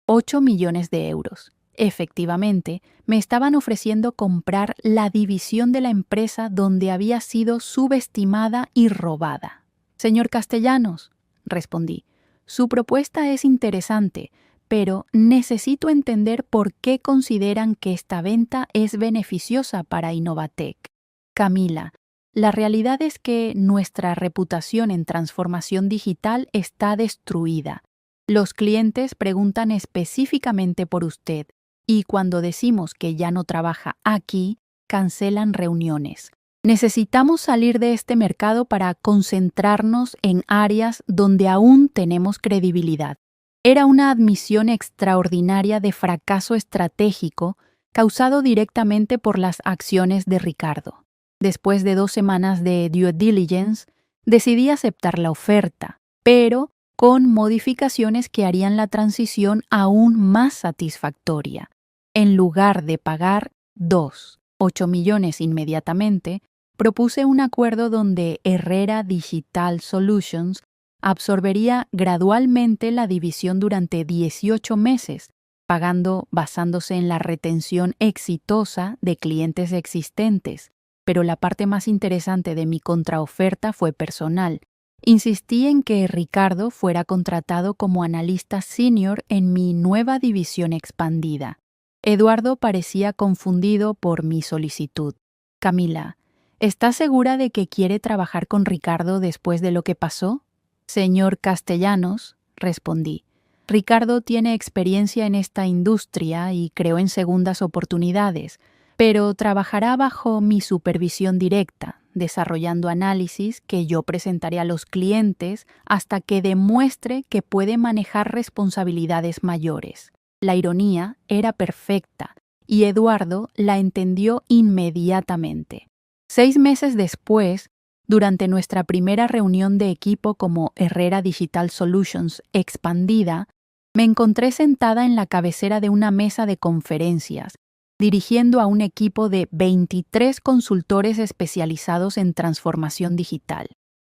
A: 8 millones de euros. Efectivamente, me estaban ofreciendo comprar la división de la empresa donde había sido subestimada y robada. Señor Castellanos, respondí, su propuesta es interesante, pero necesito entender por qué consideran que esta venta es beneficiosa para Innovatec. Camila, la realidad es que nuestra reputación en transformación digital está destruida. Los clientes preguntan específicamente por usted y cuando decimos que ya no trabaja aquí, cancelan reuniones. Necesitamos salir de este mercado para concentrarnos en áreas donde aún tenemos credibilidad. Era una admisión extraordinaria de fracaso estratégico causado directamente por las acciones de Ricardo. Después de 2 semanas de due diligence, decidí aceptar la oferta, pero con modificaciones que harían la transición aún más satisfactoria. En lugar de pagar 8 millones inmediatamente, propuse un acuerdo donde Herrera Digital Solutions absorbería gradualmente la división durante 18 meses, pagando basándose en la retención exitosa de clientes existentes. Pero la parte más interesante de mi contraoferta fue personal. Insistí en que Ricardo fuera contratado como analista senior en mi nueva división expandida. Eduardo parecía confundido por mi solicitud. Camila, ¿estás segura de que quiere trabajar con Ricardo después de lo que pasó? Señor Castellanos, respondí. Ricardo tiene experiencia en esta industria y creó en segundas oportunidades, pero trabajará bajo mi supervisión directa, desarrollando análisis que yo presentaré a los clientes hasta que demuestre que puede manejar responsabilidades mayores. La ironía era perfecta y Eduardo la entendió inmediatamente. 6 meses después, durante nuestra primera reunión de equipo como Herrera Digital Solutions expandida, me encontré sentada en la cabecera de una mesa de conferencias, dirigiendo a un equipo de 23 consultores especializados en transformación digital.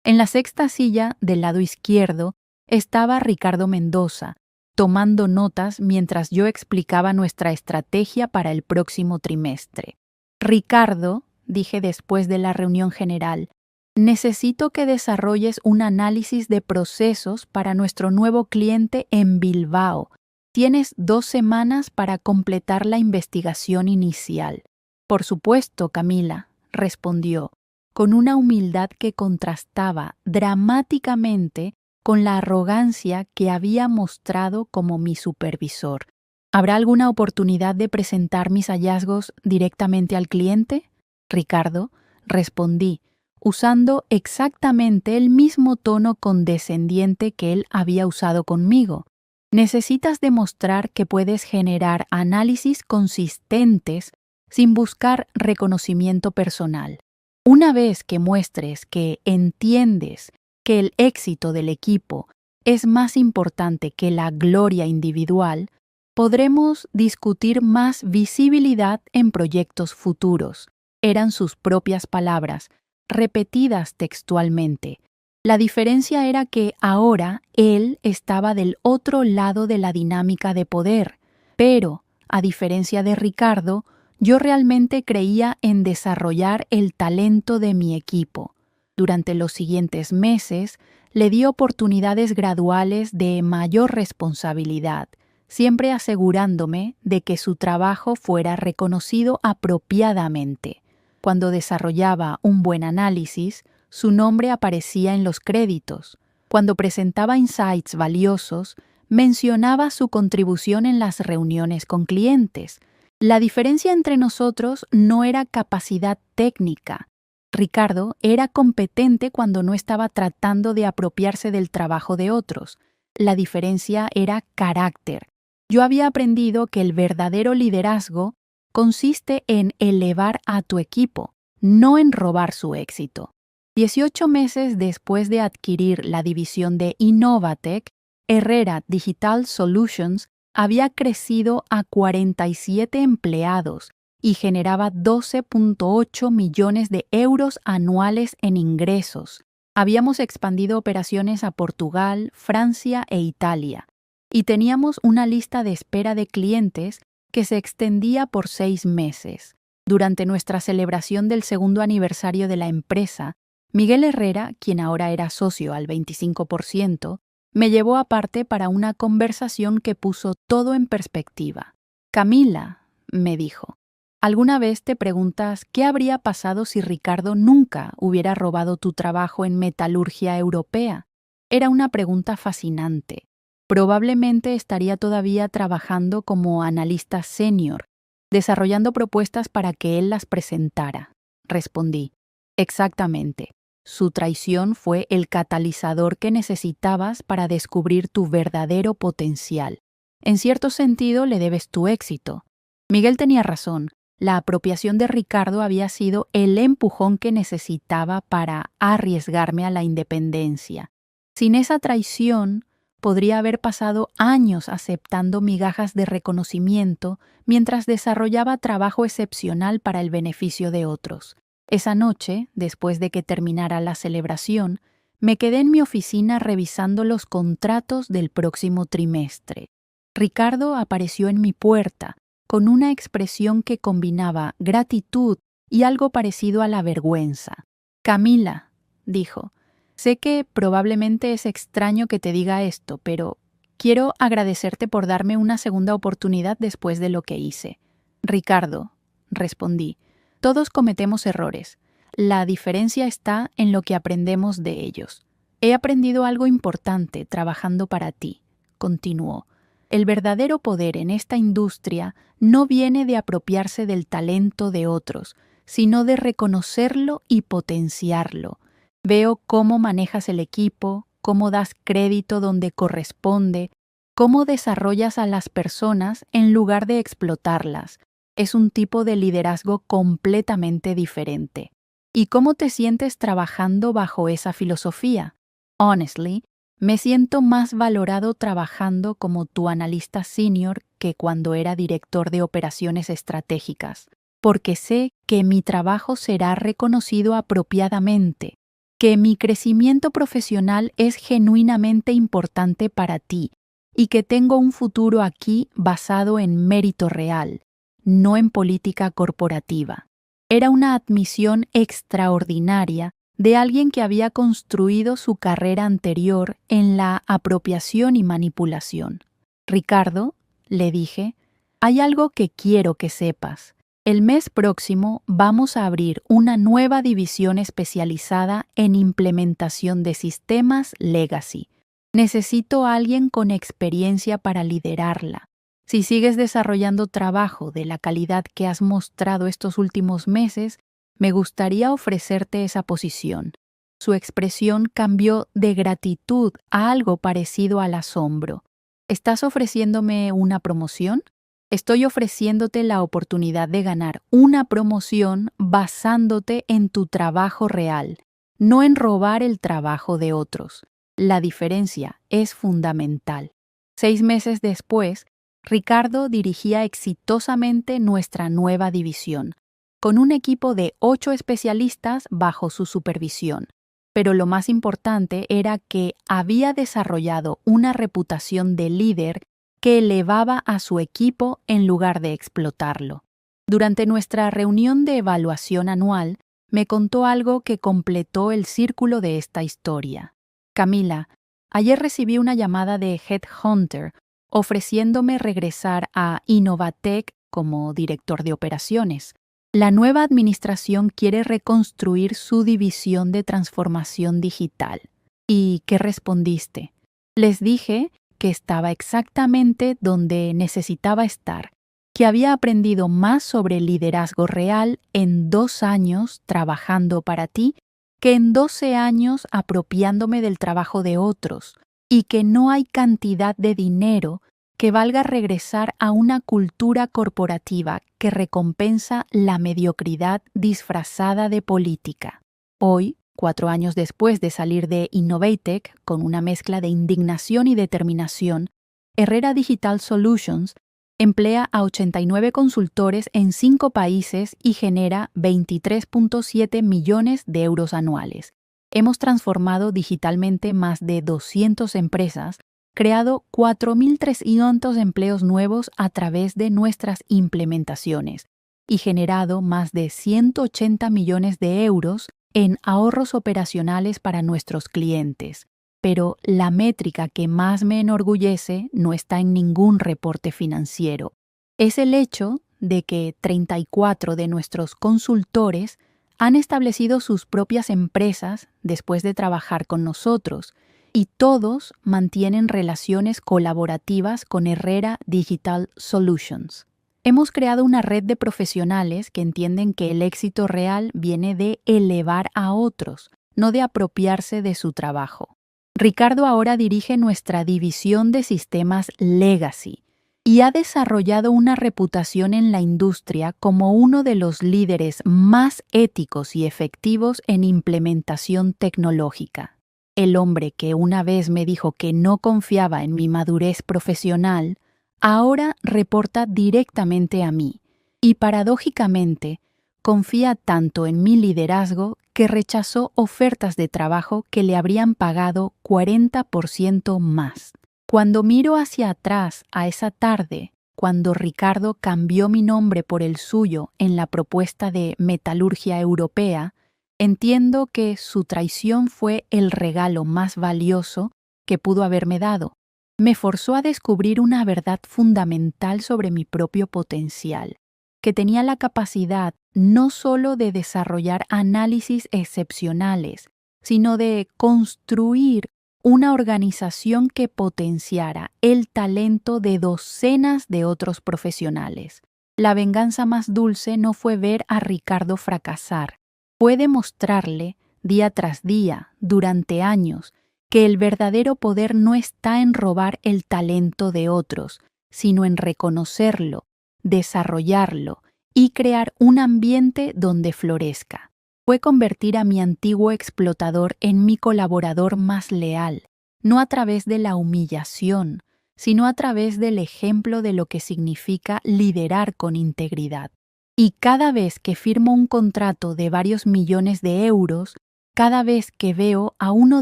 A: En la sexta silla del lado izquierdo estaba Ricardo Mendoza, tomando notas mientras yo explicaba nuestra estrategia para el próximo trimestre. Ricardo, dije después de la reunión general, necesito que desarrolles un análisis de procesos para nuestro nuevo cliente en Bilbao. Tienes 2 semanas para completar la investigación inicial. Por supuesto, Camila, respondió, con una humildad que contrastaba dramáticamente con la arrogancia que había mostrado como mi supervisor. ¿Habrá alguna oportunidad de presentar mis hallazgos directamente al cliente? Ricardo, respondí, usando exactamente el mismo tono condescendiente que él había usado conmigo. Necesitas demostrar que puedes generar análisis consistentes sin buscar reconocimiento personal. Una vez que muestres que entiendes que el éxito del equipo es más importante que la gloria individual, podremos discutir más visibilidad en proyectos futuros. Eran sus propias palabras, repetidas textualmente. La diferencia era que ahora él estaba del otro lado de la dinámica de poder, pero, a diferencia de Ricardo, yo realmente creía en desarrollar el talento de mi equipo. Durante los siguientes meses, le di oportunidades graduales de mayor responsabilidad, siempre asegurándome de que su trabajo fuera reconocido apropiadamente. Cuando desarrollaba un buen análisis, su nombre aparecía en los créditos. Cuando presentaba insights valiosos, mencionaba su contribución en las reuniones con clientes. La diferencia entre nosotros no era capacidad técnica. Ricardo era competente cuando no estaba tratando de apropiarse del trabajo de otros. La diferencia era carácter. Yo había aprendido que el verdadero liderazgo consiste en elevar a tu equipo, no en robar su éxito. 18 meses después de adquirir la división de Innovatec, Herrera Digital Solutions había crecido a 47 empleados y generaba 12.8 millones de euros anuales en ingresos. Habíamos expandido operaciones a Portugal, Francia e Italia, y teníamos una lista de espera de clientes que se extendía por 6 meses. Durante nuestra celebración del segundo aniversario de la empresa, Miguel Herrera, quien ahora era socio al 25%, me llevó aparte para una conversación que puso todo en perspectiva. Camila, me dijo, ¿alguna vez te preguntas qué habría pasado si Ricardo nunca hubiera robado tu trabajo en metalurgia europea? Era una pregunta fascinante. Probablemente estaría todavía trabajando como analista senior, desarrollando propuestas para que él las presentara. Respondí, exactamente. Su traición fue el catalizador que necesitabas para descubrir tu verdadero potencial. En cierto sentido, le debes tu éxito. Miguel tenía razón. La apropiación de Ricardo había sido el empujón que necesitaba para arriesgarme a la independencia. Sin esa traición, podría haber pasado años aceptando migajas de reconocimiento mientras desarrollaba trabajo excepcional para el beneficio de otros. Esa noche, después de que terminara la celebración, me quedé en mi oficina revisando los contratos del próximo trimestre. Ricardo apareció en mi puerta, con una expresión que combinaba gratitud y algo parecido a la vergüenza. Camila, dijo, sé que probablemente es extraño que te diga esto, pero quiero agradecerte por darme una segunda oportunidad después de lo que hice. Ricardo, respondí, todos cometemos errores. La diferencia está en lo que aprendemos de ellos. He aprendido algo importante trabajando para ti, continuó. El verdadero poder en esta industria no viene de apropiarse del talento de otros, sino de reconocerlo y potenciarlo. Veo cómo manejas el equipo, cómo das crédito donde corresponde, cómo desarrollas a las personas en lugar de explotarlas. Es un tipo de liderazgo completamente diferente. ¿Y cómo te sientes trabajando bajo esa filosofía? Honestly, me siento más valorado trabajando como tu analista senior que cuando era director de operaciones estratégicas, porque sé que mi trabajo será reconocido apropiadamente, que mi crecimiento profesional es genuinamente importante para ti y que tengo un futuro aquí basado en mérito real, no en política corporativa. Era una admisión extraordinaria de alguien que había construido su carrera anterior en la apropiación y manipulación. Ricardo, le dije, hay algo que quiero que sepas. El mes próximo vamos a abrir una nueva división especializada en implementación de sistemas legacy. Necesito a alguien con experiencia para liderarla. Si sigues desarrollando trabajo de la calidad que has mostrado estos últimos meses, me gustaría ofrecerte esa posición. Su expresión cambió de gratitud a algo parecido al asombro. ¿Estás ofreciéndome una promoción? Estoy ofreciéndote la oportunidad de ganar una promoción basándote en tu trabajo real, no en robar el trabajo de otros. La diferencia es fundamental. 6 meses después, Ricardo dirigía exitosamente nuestra nueva división, con un equipo de 8 especialistas bajo su supervisión. Pero lo más importante era que había desarrollado una reputación de líder que elevaba a su equipo en lugar de explotarlo. Durante nuestra reunión de evaluación anual, me contó algo que completó el círculo de esta historia. Camila, ayer recibí una llamada de Headhunter ofreciéndome regresar a Innovatec como director de operaciones. La nueva administración quiere reconstruir su división de transformación digital. ¿Y qué respondiste? Les dije que estaba exactamente donde necesitaba estar, que había aprendido más sobre liderazgo real en 2 años trabajando para ti que en 12 años apropiándome del trabajo de otros, y que no hay cantidad de dinero que valga regresar a una cultura corporativa que recompensa la mediocridad disfrazada de política. Hoy, 4 años después de salir de Innovatec, con una mezcla de indignación y determinación, Herrera Digital Solutions emplea a 89 consultores en 5 países y genera 23.7 millones de euros anuales. Hemos transformado digitalmente más de 200 empresas, creado 4.300 empleos nuevos a través de nuestras implementaciones y generado más de 180 millones de euros en ahorros operacionales para nuestros clientes. Pero la métrica que más me enorgullece no está en ningún reporte financiero. Es el hecho de que 34 de nuestros consultores han establecido sus propias empresas después de trabajar con nosotros, y todos mantienen relaciones colaborativas con Herrera Digital Solutions. Hemos creado una red de profesionales que entienden que el éxito real viene de elevar a otros, no de apropiarse de su trabajo. Ricardo ahora dirige nuestra división de sistemas Legacy y ha desarrollado una reputación en la industria como uno de los líderes más éticos y efectivos en implementación tecnológica. El hombre que una vez me dijo que no confiaba en mi madurez profesional, ahora reporta directamente a mí y, paradójicamente, confía tanto en mi liderazgo que rechazó ofertas de trabajo que le habrían pagado 40% más. Cuando miro hacia atrás a esa tarde, cuando Ricardo cambió mi nombre por el suyo en la propuesta de Metalurgia Europea, entiendo que su traición fue el regalo más valioso que pudo haberme dado. Me forzó a descubrir una verdad fundamental sobre mi propio potencial, que tenía la capacidad no solo de desarrollar análisis excepcionales, sino de construir una organización que potenciara el talento de docenas de otros profesionales. La venganza más dulce no fue ver a Ricardo fracasar, fue demostrarle, día tras día, durante años, que el verdadero poder no está en robar el talento de otros, sino en reconocerlo, desarrollarlo y crear un ambiente donde florezca. Fue convertir a mi antiguo explotador en mi colaborador más leal, no a través de la humillación, sino a través del ejemplo de lo que significa liderar con integridad. Y cada vez que firmo un contrato de varios millones de euros, cada vez que veo a uno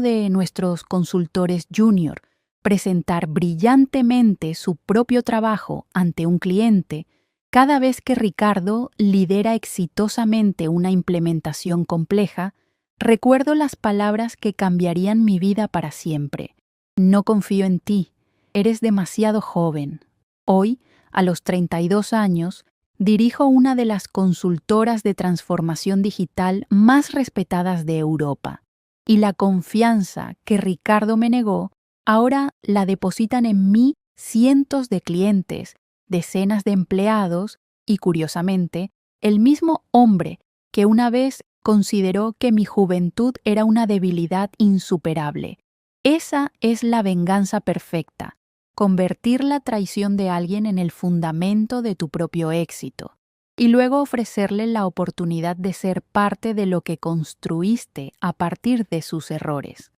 A: de nuestros consultores junior presentar brillantemente su propio trabajo ante un cliente, cada vez que Ricardo lidera exitosamente una implementación compleja, recuerdo las palabras que cambiarían mi vida para siempre. No confío en ti, eres demasiado joven. Hoy, a los 32 años, dirijo una de las consultoras de transformación digital más respetadas de Europa, y la confianza que Ricardo me negó, ahora la depositan en mí cientos de clientes, decenas de empleados y, curiosamente, el mismo hombre que una vez consideró que mi juventud era una debilidad insuperable. Esa es la venganza perfecta, convertir la traición de alguien en el fundamento de tu propio éxito, y luego ofrecerle la oportunidad de ser parte de lo que construiste a partir de sus errores.